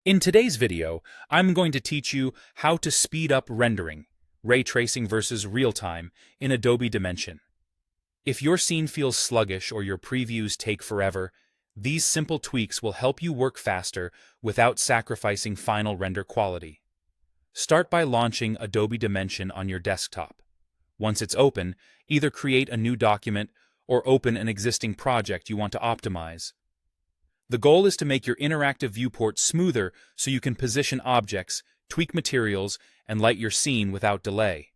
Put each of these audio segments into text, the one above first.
In today's video, I'm going to teach you how to speed up rendering, ray tracing versus real-time, in Adobe Dimension. If your scene feels sluggish or your previews take forever, these simple tweaks will help you work faster without sacrificing final render quality. Start by launching Adobe Dimension on your desktop. Once it's open, either create a new document or open an existing project you want to optimize. The goal is to make your interactive viewport smoother so you can position objects, tweak materials, and light your scene without delay.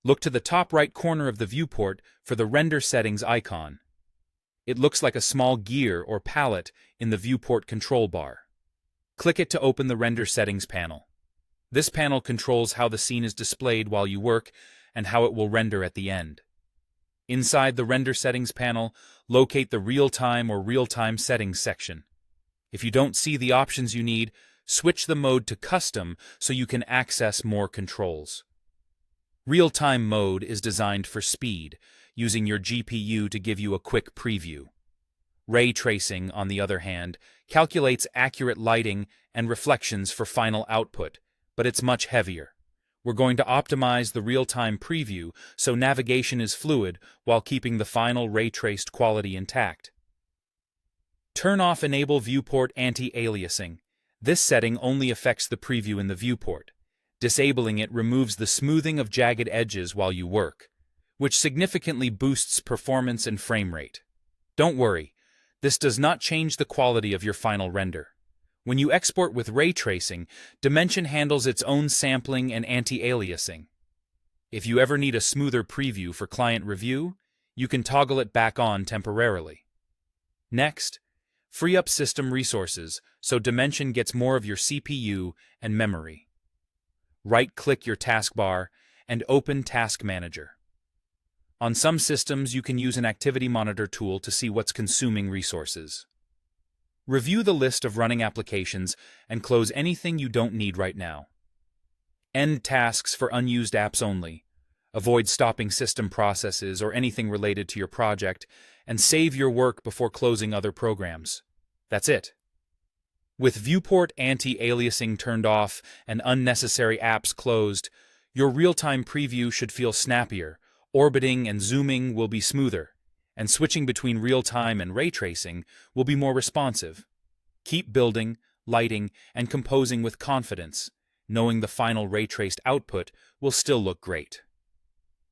Look to the top right corner of the viewport for the Render Settings icon. It looks like a small gear or palette in the viewport control bar. Click it to open the Render Settings panel. This panel controls how the scene is displayed while you work and how it will render at the end. Inside the Render Settings panel, locate the Real-Time or Real-Time Settings section. If you don't see the options you need, switch the mode to Custom so you can access more controls. Real-Time mode is designed for speed, using your GPU to give you a quick preview. Ray tracing, on the other hand, calculates accurate lighting and reflections for final output, but it's much heavier. We're going to optimize the real-time preview so navigation is fluid while keeping the final ray-traced quality intact. Turn off Enable Viewport Anti-Aliasing. This setting only affects the preview in the viewport. Disabling it removes the smoothing of jagged edges while you work, which significantly boosts performance and frame rate. Don't worry, this does not change the quality of your final render. When you export with ray tracing, Dimension handles its own sampling and anti-aliasing. If you ever need a smoother preview for client review, you can toggle it back on temporarily. Next, free up system resources so Dimension gets more of your CPU and memory. Right-click your taskbar and open Task Manager. On some systems, you can use an activity monitor tool to see what's consuming resources. Review the list of running applications and close anything you don't need right now. End tasks for unused apps only. Avoid stopping system processes or anything related to your project, and save your work before closing other programs. That's it. With viewport anti-aliasing turned off and unnecessary apps closed, your real-time preview should feel snappier, orbiting and zooming will be smoother, and switching between real-time and ray tracing will be more responsive. Keep building, lighting, and composing with confidence, knowing the final ray-traced output will still look great.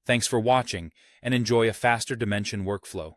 Thanks for watching, and enjoy a faster Dimension workflow.